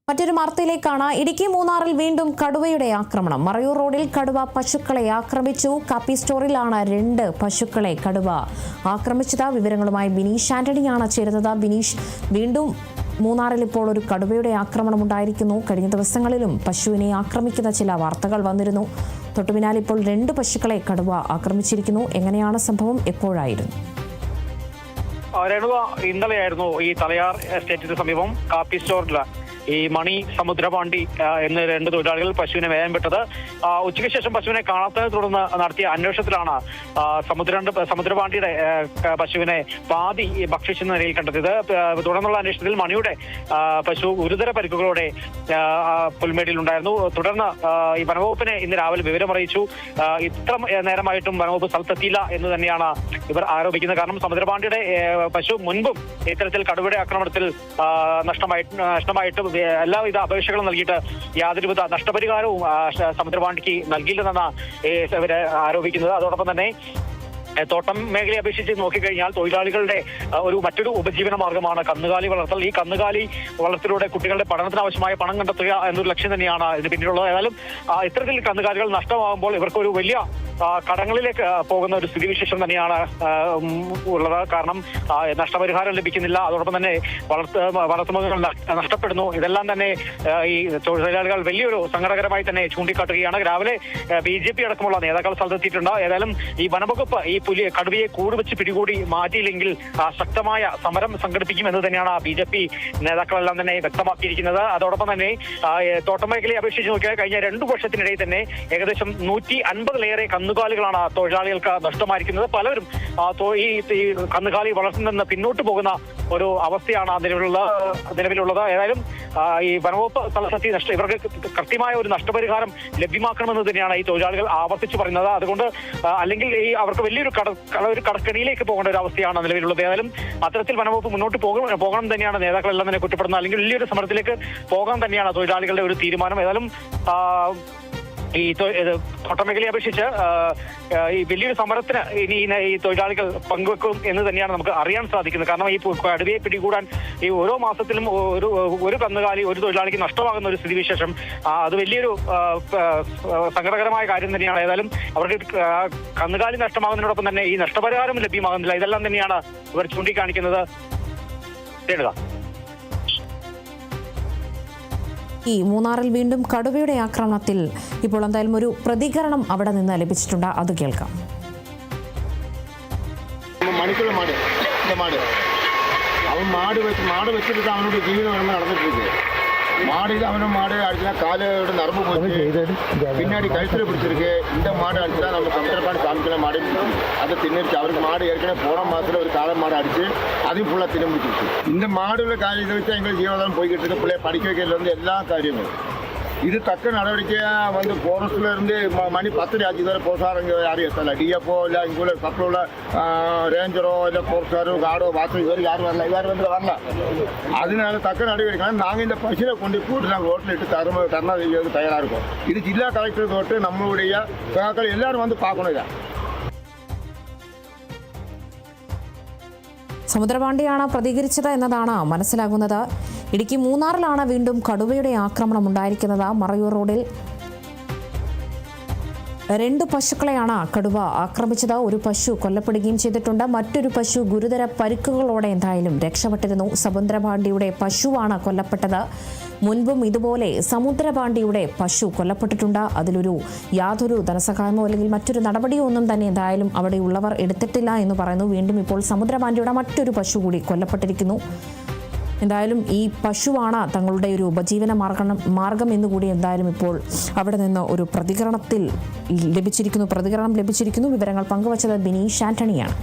മറ്റൊരു വാർത്തയിലേക്കാണ്. ഇടുക്കി മൂന്നാറിൽ വീണ്ടും കടുവയുടെ ആക്രമണം. മറയൂർ റോഡിൽ കടുവ പശുക്കളെ ആക്രമിച്ചു. കാപ്പി സ്റ്റോറിലാണ് 2 പശുക്കളെ കടുവ ആക്രമിച്ചത്. വിവരങ്ങളുമായി ബിനീഷ് ആന്റണിയാണ് ചേരുന്നത്. ബിനീഷ്, വീണ്ടും മൂന്നാറിൽ ഇപ്പോൾ ഒരു കടുവയുടെ ആക്രമണം ഉണ്ടായിരിക്കുന്നു. കഴിഞ്ഞ ദിവസങ്ങളിലും പശുവിനെ ആക്രമിക്കുന്ന ചില വാർത്തകൾ വന്നിരുന്നു. തൊട്ടുപിന്നാലെ ഇപ്പോൾ 2 പശുക്കളെ കടുവ ആക്രമിച്ചിരിക്കുന്നു. എങ്ങനെയാണ് സംഭവം? എപ്പോഴായിരുന്നു? ഇന്നലെയായിരുന്നു ഈ തലയാർ എസ്റ്റേറ്റിന് സമീപം കാപ്പി സ്റ്റോറിൽ ഈ മണി സമുദ്രപാണ്ടി എന്ന 2 തൊഴിലാളികൾ പശുവിനെ വേഗം വിട്ടത്. ഉച്ചയ്ക്ക് ശേഷം പശുവിനെ കാണാത്തതിനെ തുടർന്ന് നടത്തിയ അന്വേഷണത്തിലാണ് സമുദ്രപാണ്ടിയുടെ പശുവിനെ പാതി ഭക്ഷിച്ചെന്ന നിലയിൽ കണ്ടെത്തിയത്. തുടർന്നുള്ള അന്വേഷണത്തിൽ മണിയുടെ പശു ഗുരുതര പരിക്കുകളോടെ പുൽമേടിയിലുണ്ടായിരുന്നു. തുടർന്ന് ഈ വനവകുപ്പിനെ ഇന്ന് രാവിലെ വിവരമറിയിച്ചു. ഇത്ര നേരമായിട്ടും വനവകുപ്പ് സ്ഥലത്തെത്തിയില്ല എന്ന് തന്നെയാണ് ഇവർ ആരോപിക്കുന്നത്. കാരണം സമുദ്രപാണ്ടിയുടെ പശു മുൻപും ഇത്തരത്തിൽ കടുവയുടെ ആക്രമണത്തിൽ നഷ്ടമായിട്ടും എല്ലാവിധ അപേക്ഷകളും നൽകിയിട്ട് യാതൊരുവിധ നഷ്ടപരിഹാരവും സമുദ്രപാണ്ടിക്ക് നൽകിയില്ലെന്നാണ് ഇവര് ആരോപിക്കുന്നത്. അതോടൊപ്പം തന്നെ തോട്ടം മേഖലയെ അപേക്ഷിച്ച് നോക്കിക്കഴിഞ്ഞാൽ തൊഴിലാളികളുടെ മറ്റൊരു ഉപജീവന മാർഗമാണ് കന്നുകാലി വളർത്തൽ. ഈ കന്നുകാലി വളർത്തലിലൂടെ കുട്ടികളുടെ പഠനത്തിനാവശ്യമായ പണം കണ്ടെത്തുക എന്നൊരു ലക്ഷ്യം തന്നെയാണ് ഇതിന് പിന്നിലുള്ളത്. ഏതായാലും ഇത്തരത്തിൽ കന്നുകാലികൾ നഷ്ടമാകുമ്പോൾ ഇവർക്കൊരു വലിയ കടങ്ങളിലേക്ക് പോകുന്ന ഒരു സ്ഥിതിവിശേഷം തന്നെയാണ് ഉള്ളത്. കാരണം നഷ്ടപരിഹാരം ലഭിക്കുന്നില്ല, അതോടൊപ്പം തന്നെ വളർത്തുമൃഗങ്ങൾ നഷ്ടപ്പെടുന്നു. ഇതെല്ലാം തന്നെ ഈ തൊഴിലാളികൾ വലിയൊരു സങ്കടകരമായി തന്നെ ചൂണ്ടിക്കാട്ടുകയാണ്. രാവിലെ BJP അടക്കമുള്ള നേതാക്കൾ സ്ഥലത്തെത്തിയിട്ടുണ്ട്. ഏതായാലും ഈ വനവകുപ്പ് ഈ കടുവയെ കൂടുവെച്ച് പിടികൂടി മാറ്റിയില്ലെങ്കിൽ ശക്തമായ സമരം സംഘടിപ്പിക്കുമെന്ന് തന്നെയാണ് BJP നേതാക്കളെല്ലാം തന്നെ വ്യക്തമാക്കിയിരിക്കുന്നത്. അതോടൊപ്പം തന്നെ തോട്ടം മേഖലയെ അപേക്ഷിച്ച് നോക്കിയാൽ കഴിഞ്ഞ 2 വർഷത്തിനിടയിൽ തന്നെ ഏകദേശം 150-ലേറെ കന്നുകാലികളാണ് തൊഴിലാളികൾക്ക് നഷ്ടമായിരിക്കുന്നത്. പലരും ഈ കന്നുകാലി വളർത്തുന്നതിൽ നിന്ന് പിന്നോട്ട് പോകുന്ന ഒരു അവസ്ഥയാണ് നിലവിലുള്ളത്. ഏതായാലും ഈ വനവകുപ്പ് സ്ഥലത്തെത്തി ഇവർക്ക് കൃത്യമായ ഒരു നഷ്ടപരിഹാരം ലഭ്യമാക്കണമെന്ന് തന്നെയാണ് ഈ തൊഴിലാളികൾ ആവർത്തിച്ചു പറയുന്നത്. അതുകൊണ്ട് അല്ലെങ്കിൽ അവർക്ക് വലിയൊരു കടക്കണിയിലേക്ക് പോകേണ്ട ഒരു അവസ്ഥയാണ് നിലവിലുള്ളത്. ഏതായാലും അത്തരത്തിൽ വനവകുപ്പ് മുന്നോട്ട് പോകണം തന്നെയാണ് നേതാക്കളെല്ലാം തന്നെ കുറ്റപ്പെടുന്നത്. അല്ലെങ്കിൽ വലിയൊരു സമരത്തിലേക്ക് പോകാൻ തന്നെയാണ് തൊഴിലാളികളുടെ ഒരു തീരുമാനം. ഏതായാലും ഈ തോട്ടമേഖലയെ അപേക്ഷിച്ച് ഈ വലിയൊരു സമരത്തിന് ഇനി ഈ തൊഴിലാളികൾ പങ്കുവെക്കും എന്ന് തന്നെയാണ് നമുക്ക് അറിയാൻ സാധിക്കുന്നത്. കാരണം ഈ കടുവയെ പിടികൂടാൻ ഈ ഓരോ മാസത്തിലും ഒരു കന്നുകാലി ഒരു തൊഴിലാളിക്ക് നഷ്ടമാകുന്ന ഒരു സ്ഥിതിവിശേഷം അത് വലിയൊരു സങ്കടകരമായ കാര്യം തന്നെയാണ്. ഏതായാലും അവർക്ക് കന്നുകാലി നഷ്ടമാകുന്നതിനോടൊപ്പം തന്നെ ഈ നഷ്ടപരിഹാരം ലഭ്യമാകുന്നില്ല. ഇതെല്ലാം തന്നെയാണ് ഇവർ ചൂണ്ടിക്കാണിക്കുന്നത്. ഈ മൂന്നാറിൽ വീണ്ടും കടുവയുടെ ആക്രമണത്തിൽ ഇപ്പോൾ എന്തായാലും ഒരു പ്രതികരണം അവിടെ നിന്ന് ലഭിച്ചിട്ടുണ്ട്. അത് കേൾക്കാം. അവൻ മാട് വെച്ചിട്ട് അവനോട് ജീവിതം നടന്നിട്ടിരിക്കുക. அவனும் மாடு அடிச்சா காலோட நரம்பு போச்சு, பின்னாடி கழுத்துல பிடிச்சிருக்கு. இந்த மாடு அடிச்சா நம்ம சமுத்திரப்பாடி சாமிக்கிற மாடு அதை தின்னுருச்சு. அவருக்கு மாடு ஏற்கனவே போன மாதத்துல ஒரு காலை மாடு அடிச்சு அதையும் ஃபுல்லாக தின்னு முடிச்சிருச்சு. இந்த மாடுல காலையில் வச்சு எங்களுக்கு ஜீவனம் போய்கிட்டு இருக்கு. பிள்ளைய படிக்க வைக்கிறதுல எல்லா காரியமும் இது தக்க நடவடிக்கையாக ஃபாரஸ்ட்ல இருந்து மணி 10 ஆச்சு வரை போசாரங்க யாரும் எத்தல. DFO இல்லை இங்கே உள்ள பக்கம் உள்ள ரேஞ்சரோ இல்லை போர்ஸ்டாரோ காடோ வாசல் இவர் யாரும் வரல. இவர் வரல. அதனால தக்க நடவடிக்கை நாங்கள் இந்த பசுவை கொண்டு கூட்டு நாங்கள் ரோட்டில் இட்டு தரணா செய்யறதுக்கு தயாராக இருக்கோம். இது ஜில்லா கலெக்டர் தொட்டு நம்மளுடைய சகாக்கள் எல்லாரும் பார்க்கணும். இதை സമുദ്രപാണ്ടിയാണ് പ്രതികരിച്ചത് എന്നതാണ് മനസ്സിലാകുന്നത്. ഇടുക്കി മൂന്നാറിലാണ് വീണ്ടും കടുവയുടെ ആക്രമണം ഉണ്ടായിരിക്കുന്നത്. മറയൂർ റോഡിൽ 2 പശുക്കളെയാണ് കടുവ ആക്രമിച്ചത്. ഒരു പശു കൊല്ലപ്പെടുകയും ചെയ്തിട്ടുണ്ട്. മറ്റൊരു പശു ഗുരുതര പരിക്കുകളോടെ എന്തായാലും രക്ഷപ്പെട്ടിരുന്നു. സമുദ്രപാണ്ടിയുടെ പശുവാണ് കൊല്ലപ്പെട്ടത്. മുൻപും ഇതുപോലെ സമുദ്രപാണ്ടിയുടെ പശു കൊല്ലപ്പെട്ടിട്ടുണ്ട്. അതിലൊരു യാതൊരു ധനസഹായമോ അല്ലെങ്കിൽ മറ്റൊരു നടപടിയോ ഒന്നും തന്നെ എന്തായാലും അവിടെയുള്ളവർ എടുത്തിട്ടില്ല എന്ന് പറയുന്നു. വീണ്ടും ഇപ്പോൾ സമുദ്രപാണ്ടിയുടെ മറ്റൊരു പശു കൂടി കൊല്ലപ്പെട്ടിരിക്കുന്നു. എന്തായാലും ഈ പശുവാണ് തങ്ങളുടെ ഒരു ഉപജീവന മാർഗം എന്നുകൂടി എന്തായാലും ഇപ്പോൾ അവിടെ നിന്ന് ഒരു പ്രതികരണം ലഭിച്ചിരിക്കുന്നു. വിവരങ്ങൾ പങ്കുവച്ചത് ബിനീഷ് ആന്റണിയാണ്.